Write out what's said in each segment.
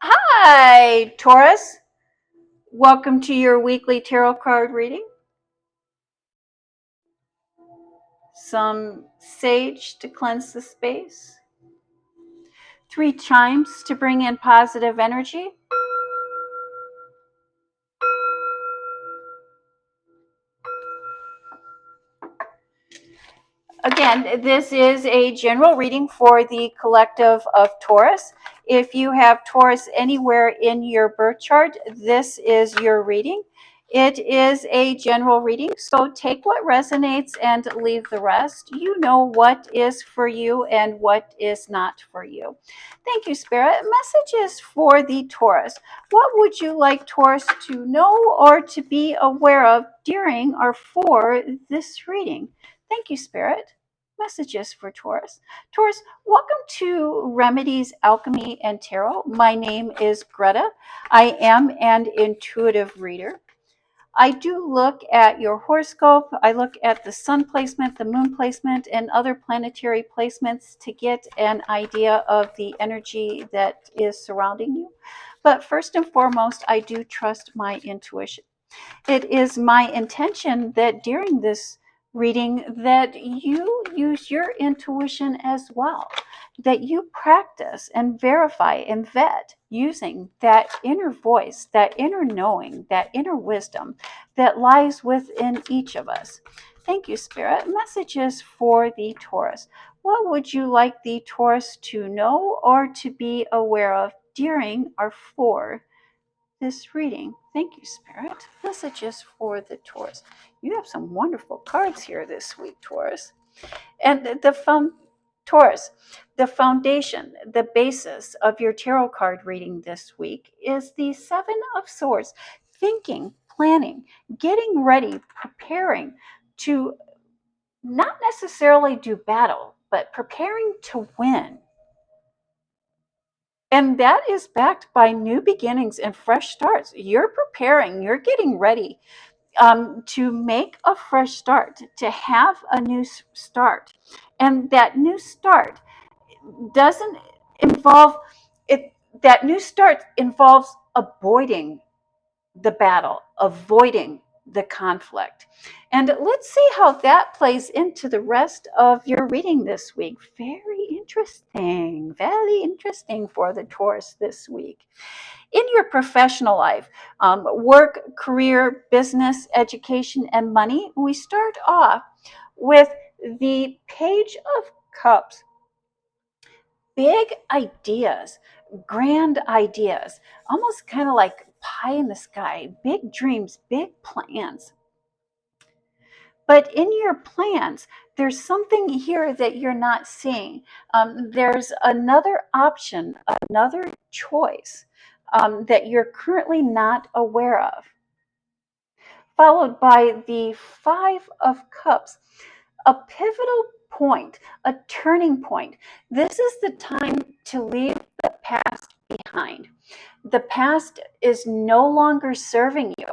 Hi, Taurus. Welcome to your weekly tarot card reading. Some sage to cleanse the space, 3 chimes to bring in positive energy. Again, this is a general reading for the collective of Taurus. If you have Taurus anywhere in your birth chart, this is your reading. It is a general reading, so take what resonates and leave the rest. You know what is for you and what is not for you. Thank you, Spirit. Messages for the Taurus. What would you like Taurus to know or to be aware of during or for this reading? Thank you, Spirit. Messages for Taurus. Taurus, welcome to Remedies, Alchemy, and Tarot. My name is Greta. I am an intuitive reader. I do look at your horoscope. I look at the sun placement, the moon placement, and other planetary placements to get an idea of the energy that is surrounding you. But first and foremost, I do trust my intuition. It is my intention that during this reading that you use your intuition as well, that you practice and verify and vet using that inner voice, that inner knowing, that inner wisdom that lies within each of us. Thank you, Spirit. Messages for the Taurus. What would you like the Taurus to know or to be aware of during or for this reading? Thank you, Spirit. Messages for the Taurus. You have some wonderful cards here this week, Taurus. And Taurus, the foundation, the basis of your tarot card reading this week is the Seven of Swords. Thinking, planning, getting ready, preparing to not necessarily do battle, but preparing to win. And that is backed by new beginnings and fresh starts. You're preparing, you're getting ready to make a fresh start, to have a new start. And that new start doesn't involve it, that new start involves avoiding the battle, avoiding the conflict. And let's see how that plays into the rest of your reading this week. Very interesting for the Taurus this week. In your professional life, work, career, business, education, and money, we start off with the Page of Cups. Big ideas, grand ideas, almost kind of like pie in the sky, big dreams, big plans. But in your plans, there's something here that you're not seeing. There's another option, another choice that you're currently not aware of. Followed by the Five of Cups, a pivotal point, a turning point. This is the time to leave the past behind. The past is no longer serving you.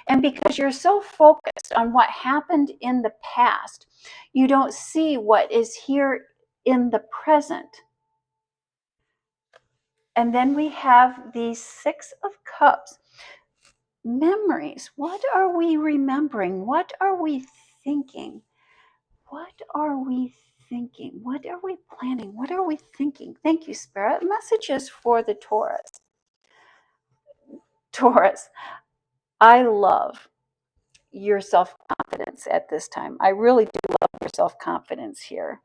And because you're so focused on what happened in the past, you don't see what is here in the present. And then we have the Six of Cups. Memories. What are we remembering? What are we thinking? What are we thinking? What are we planning? What are we thinking? Thank you, Spirit. Messages for the Taurus. Taurus, I love your self-confidence at this time. I really do love your self-confidence here.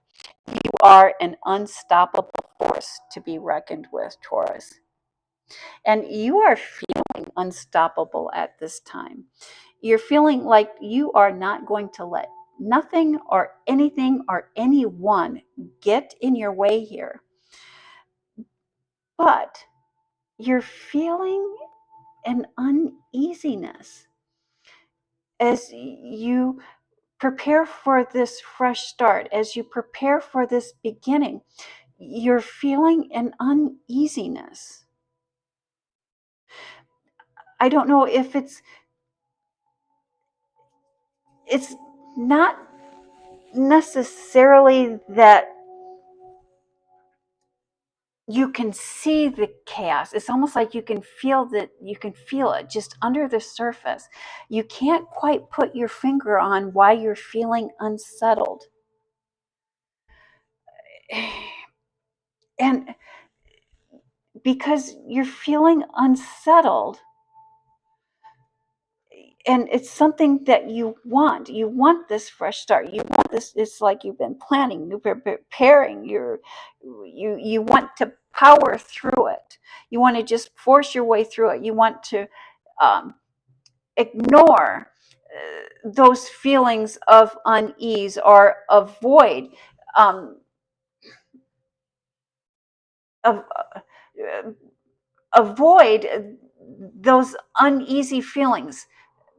You are an unstoppable force to be reckoned with, Taurus. And you are feeling unstoppable at this time. You're feeling like you are not going to let nothing or anything or anyone get in your way here. But you're feeling an uneasiness as you prepare for this fresh start, as you prepare for this beginning. You're feeling an uneasiness. I don't know if it's not necessarily that you can see the chaos. It's almost like you can feel that, you can feel it just under the surface. You can't quite put your finger on why you're feeling unsettled. And because you're feeling unsettled, and it's something that you want this fresh start, you want this, it's like you've been planning, you're preparing, you want to power through it, you want to just force your way through it, you want to um, ignore those feelings of unease, or avoid um, of, avoid those uneasy feelings,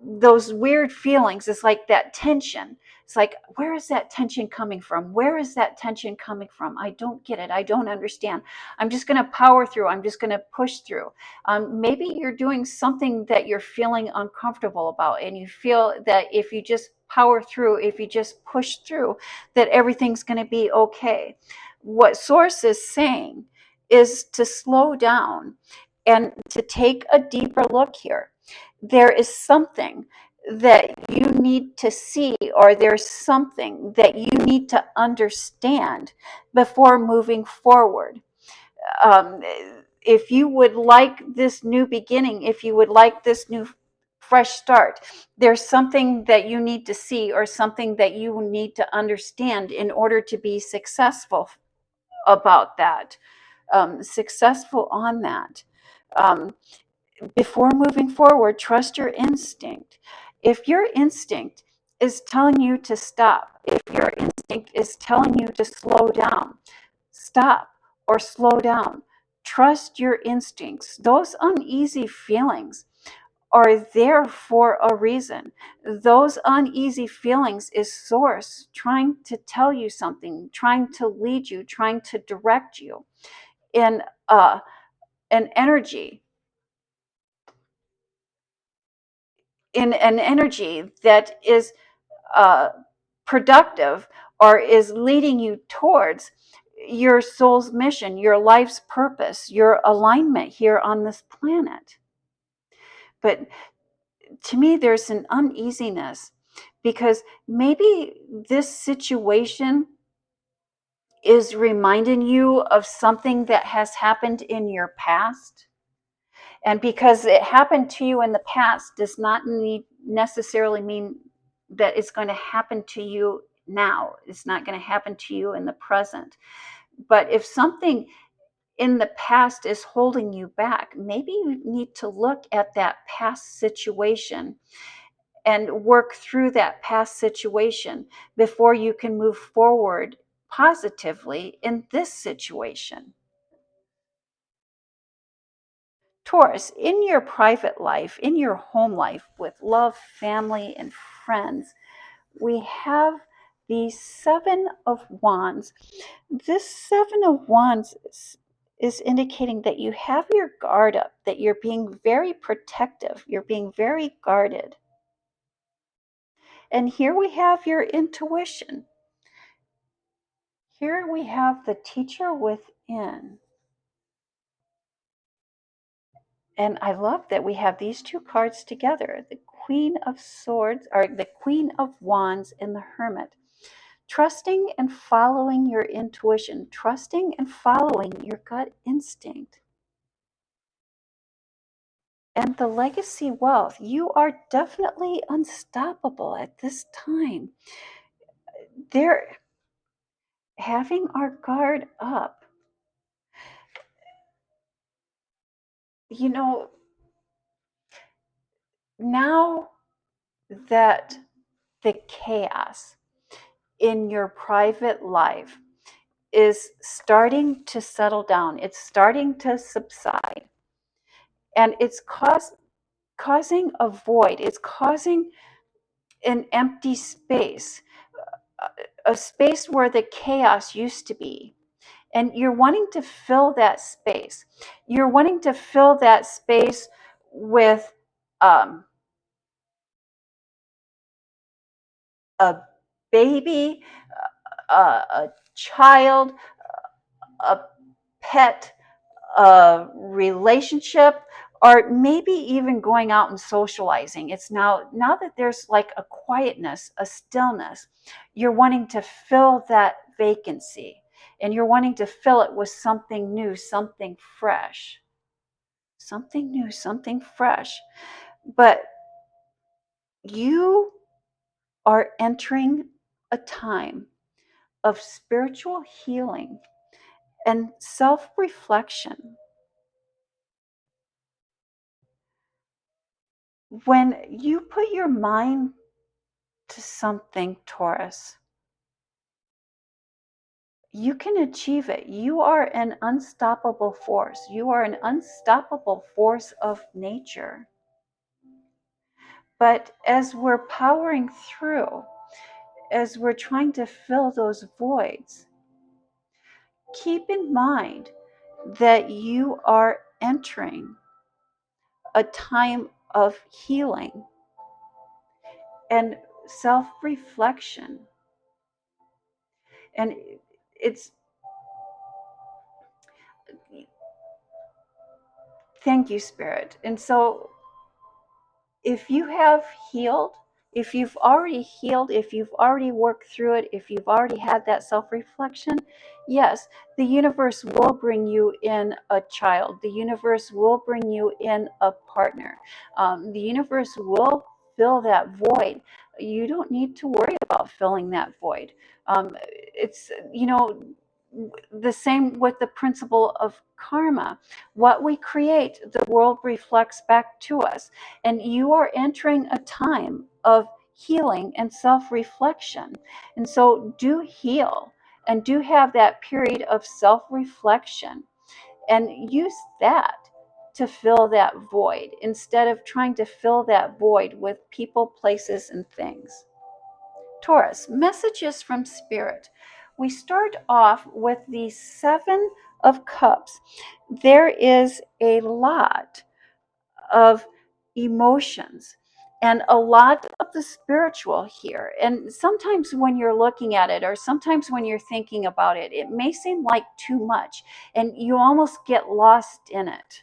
those weird feelings. It's like that tension. It's like, where is that tension coming from? Where is that tension coming from? I don't get it. I don't understand. I'm just going to power through. I'm just going to push through. Maybe you're doing something that you're feeling uncomfortable about, and you feel that if you just power through, if you just push through, that everything's going to be okay. What Source is saying is to slow down and to take a deeper look here. There is something that you need to see, or there's something that you need to understand before moving forward. Um, if you would like this new beginning, if you would like this new fresh start, there's something that you need to see, or something that you need to understand in order to be successful about that, successful on that. Um, Before moving forward, trust your instinct. If your instinct is telling you to stop, if your instinct is telling you to slow down, stop or slow down. Trust your instincts. Those uneasy feelings are there for a reason. Those uneasy feelings is Source trying to tell you something, trying to lead you, trying to direct you in an energy, in an energy that is uh, productive, or is leading you towards your soul's mission, your life's purpose, your alignment here on this planet. But to me, there's an uneasiness, because maybe this situation is reminding you of something that has happened in your past. And because it happened to you in the past does not necessarily mean that it's going to happen to you now. It's not going to happen to you in the present. But if something in the past is holding you back, maybe you need to look at that past situation and work through that past situation before you can move forward positively in this situation. Taurus, in your private life, in your home life with love, family, and friends, we have the Seven of Wands. This Seven of Wands is indicating that you have your guard up, that you're being very protective, you're being very guarded. And here we have your intuition. Here we have the teacher within. And I love that we have these two cards together, the Queen of Swords, or the Queen of Wands, and the Hermit. Trusting and following your intuition, trusting and following your gut instinct. And the legacy wealth, you are definitely unstoppable at this time. They're having our guard up. You know, now that the chaos in your private life is starting to settle down, it's starting to subside, and it's causing a void, it's causing an empty space, a space where the chaos used to be. And you're wanting to fill that space. You're wanting to fill that space with um, a baby, a child, a pet, a relationship, or maybe even going out and socializing. It's now that there's like a quietness, a stillness, you're wanting to fill that vacancy, and you're wanting to fill it with something new, something fresh. Something new, something fresh. But you are entering a time of spiritual healing and self reflection. When you put your mind to something, Taurus, you can achieve it. You are an unstoppable force. You are an unstoppable force of nature. But as we're powering through, as we're trying to fill those voids, keep in mind that you are entering a time of healing and self reflection. And it's, thank you, Spirit. And so, if you have healed, if you've already healed, if you've already worked through it, if you've already had that self reflection, yes, the universe will bring you in a child. The universe will bring you in a partner. The universe will fill that void. You don't need to worry about filling that void. It's, the same with the principle of karma. What we create, the world reflects back to us. And you are entering a time of healing and self reflection. And so do heal and do have that period of self reflection, and use that to fill that void instead of trying to fill that void with people, places, and things. Taurus, messages from Spirit. We start off with the Seven of Cups. There is a lot of emotions and a lot of the spiritual here. And sometimes when you're looking at it, or sometimes when you're thinking about it, it may seem like too much, and you almost get lost in it.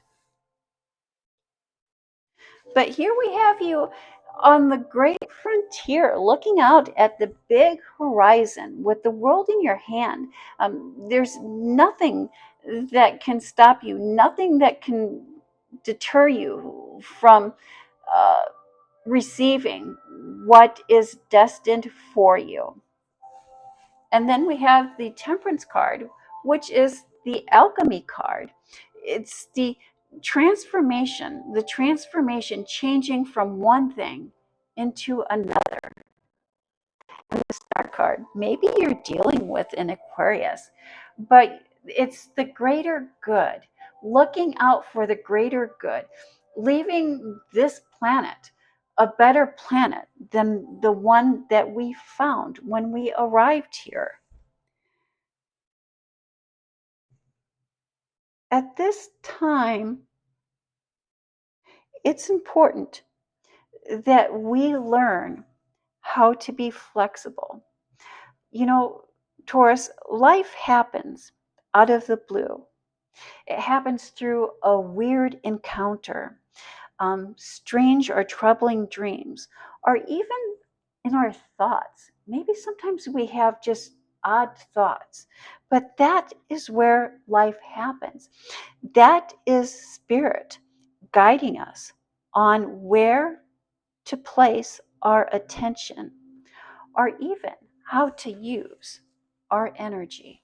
But here we have you on the great frontier, looking out at the big horizon with the world in your hand. There's nothing that can stop you, nothing that can deter you from uh, receiving what is destined for you. And then we have the Temperance card, which is the Alchemy card. It's the transformation, changing from one thing into another. And the Star card, maybe you're dealing with an Aquarius, but it's the greater good, looking out for the greater good, leaving this planet a better planet than the one that we found when we arrived here. At this time, it's important that we learn how to be flexible. You know, Taurus, life happens out of the blue. It happens through a weird encounter, strange or troubling dreams, or even in our thoughts. Maybe sometimes we have just odd thoughts, but that is where life happens. That is Spirit guiding us on where to place our attention, or even how to use our energy.